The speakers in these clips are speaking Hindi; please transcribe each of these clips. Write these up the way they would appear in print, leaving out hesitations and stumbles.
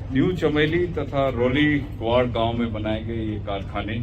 न्यू चमेली तथा रोली ग्वाड़ गांव में बनाए गए ये कारखाने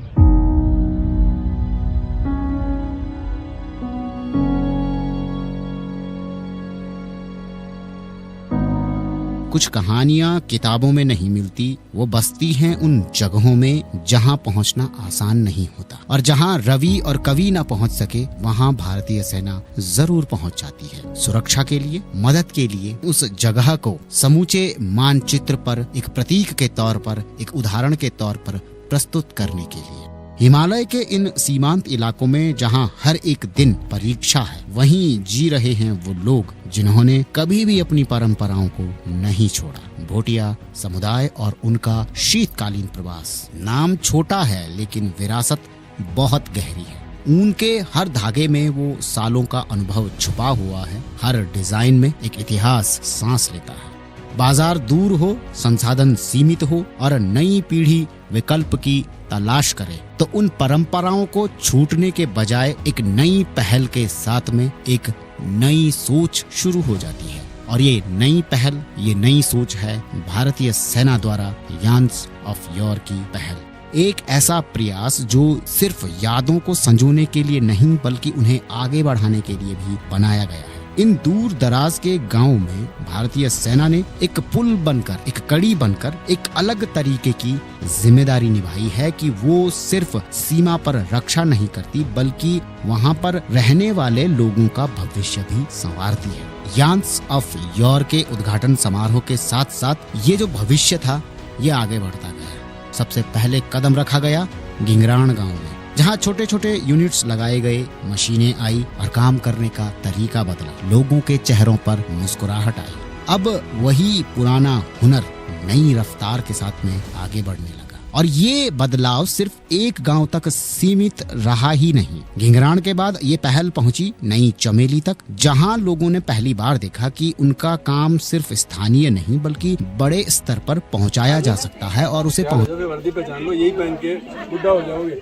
कुछ कहानियां किताबों में नहीं मिलती, वो बसती हैं उन जगहों में जहां पहुंचना आसान नहीं होता, और जहां रवि और कवि न पहुंच सके वहां भारतीय सेना जरूर पहुंच जाती है, सुरक्षा के लिए, मदद के लिए। उस जगह को समूचे मानचित्र पर एक प्रतीक के तौर पर, एक उदाहरण के तौर पर प्रस्तुत करने के लिए। हिमालय के इन सीमांत इलाकों में जहां हर एक दिन परीक्षा है, वहीं जी रहे हैं वो लोग जिन्होंने कभी भी अपनी परंपराओं को नहीं छोड़ा। भोटिया समुदाय और उनका शीतकालीन प्रवास। नाम छोटा है लेकिन विरासत बहुत गहरी है। ऊन के हर धागे में वो सालों का अनुभव छुपा हुआ है। हर डिजाइन में एक इतिहास सांस लेता है। बाजार दूर हो, संसाधन सीमित हो और नई पीढ़ी विकल्प की तलाश करे, तो उन परंपराओं को छूटने के बजाय एक नई पहल के साथ में एक नई सोच शुरू हो जाती है। और ये नई पहल, ये नई सोच है भारतीय सेना द्वारा यान्स ऑफ योर की पहल। एक ऐसा प्रयास जो सिर्फ यादों को संजोने के लिए नहीं बल्कि उन्हें आगे बढ़ाने के लिए भी बनाया गया है। इन दूर दराज के गांवों में भारतीय सेना ने एक पुल बनकर, एक कड़ी बनकर एक अलग तरीके की जिम्मेदारी निभाई है कि वो सिर्फ सीमा पर रक्षा नहीं करती बल्कि वहां पर रहने वाले लोगों का भविष्य भी संवारती है। यान्स ऑफ योर के उद्घाटन समारोह के साथ साथ ये जो भविष्य था ये आगे बढ़ता गया। सबसे पहले कदम रखा गया गिंगराण गाँव में, जहाँ छोटे छोटे यूनिट्स लगाए गए, मशीनें आई और काम करने का तरीका बदला। लोगों के चेहरों पर मुस्कुराहट आई। अब वही पुराना हुनर नई रफ्तार के साथ में आगे बढ़ने लगा। और ये बदलाव सिर्फ एक गांव तक सीमित रहा ही नहीं। गिंगराण के बाद ये पहल पहुंची नई चमेली तक, जहां लोगों ने पहली बार देखा कि उनका काम सिर्फ स्थानीय नहीं बल्कि बड़े स्तर पर पहुंचाया जा सकता है और उसे वर्दी पहचान लो, यही पहन के बुढ़ा हो जाओगे।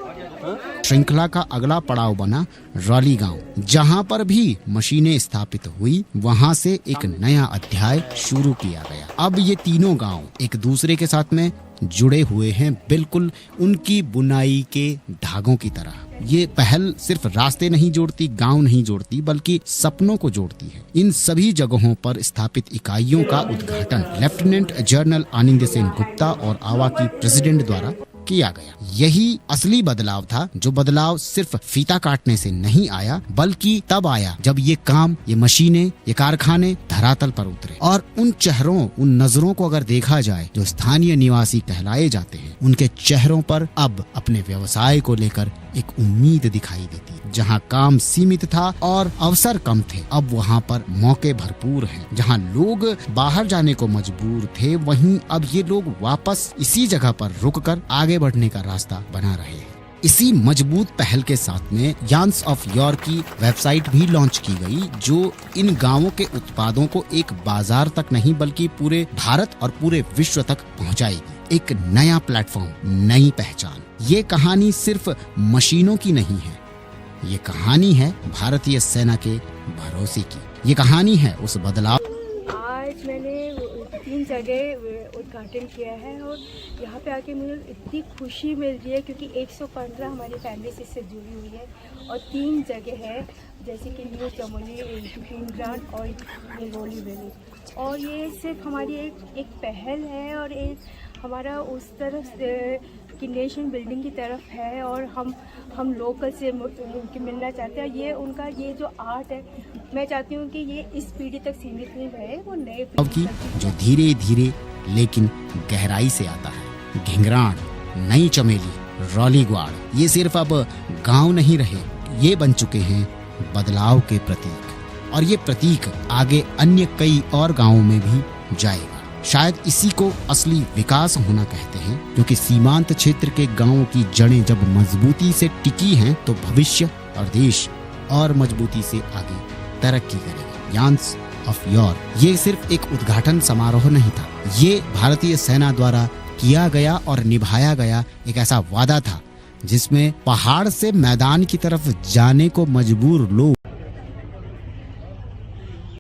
श्रृंखला का अगला पड़ाव बना रॉली गांव, जहां पर भी मशीनें स्थापित हुई। वहां से एक नया अध्याय शुरू किया गया। अब ये तीनों गांव एक दूसरे के साथ में जुड़े हुए हैं, बिल्कुल उनकी बुनाई के धागों की तरह। ये पहल सिर्फ रास्ते नहीं जोड़ती, गांव नहीं जोड़ती, बल्कि सपनों को जोड़ती है। इन सभी जगहों पर स्थापित इकाइयों का उद्घाटन लेफ्टिनेंट जनरल आनंद सेन गुप्ता और आवा की प्रेसिडेंट द्वारा किया गया। यही असली बदलाव था, जो बदलाव सिर्फ फीता काटने से नहीं आया बल्कि तब आया जब ये काम, ये मशीनें, ये कारखाने धरातल पर उतरे। और उन चेहरों, उन नजरों को अगर देखा जाए जो स्थानीय निवासी कहलाए जाते हैं, उनके चेहरों पर अब अपने व्यवसाय को लेकर एक उम्मीद दिखाई देती। जहाँ काम सीमित था और अवसर कम थे, अब वहाँ पर मौके भरपूर हैं। जहाँ लोग बाहर जाने को मजबूर थे, वहीं अब ये लोग वापस इसी जगह पर रुककर आगे बढ़ने का रास्ता बना रहे हैं। इसी मजबूत पहल के साथ में यान्स ऑफ योर की वेबसाइट भी लॉन्च की गई, जो इन गांवों के उत्पादों को एक बाजार तक नहीं बल्कि पूरे भारत और पूरे विश्व तक पहुंचाएगी। एक नया प्लेटफॉर्म, नई पहचान। ये कहानी सिर्फ मशीनों की नहीं है, ये कहानी है भारतीय सेना के भरोसे की। ये कहानी है उस बदलाव। आज मैंने 3 जगह उद्घाटन किया है और यहाँ पे आके मुझे इतनी खुशी मिल रही है क्योंकि 115 हमारी फैमिली से इससे जुड़ी हुई है। और 3 जगह है जैसे कि न्यू चमोली, गिंगराण और रोली वैली। और ये सिर्फ हमारी एक पहल है और एक हमारा उस तरफ कि नेशन बिल्डिंग की तरफ है और हम लोकल से मिलना चाहते हैं। ये उनका ये जो आर्ट है, मैं चाहती हूँ कि ये इस पीढ़ी तक सीमित नहीं रहे, वो नए की जो धीरे धीरे लेकिन गहराई से आता है। गिंगराण, नई चमेली, रॉली ग्वाड़, ये सिर्फ अब गांव नहीं रहे, ये बन चुके हैं बदलाव के प्रतीक। और ये प्रतीक आगे अन्य कई और गांवों में भी जाएगा। शायद इसी को असली विकास होना कहते हैं, क्योंकि सीमांत क्षेत्र के गांवों की जड़ें जब मजबूती से टिकी हैं तो भविष्य और देश और मजबूती से आगे तरक्की करेगा। यान्स ऑफ योर ये सिर्फ एक उद्घाटन समारोह नहीं था, ये भारतीय सेना द्वारा किया गया और निभाया गया एक ऐसा वादा था जिसमें पहाड़ से मैदान की तरफ जाने को मजबूर लोग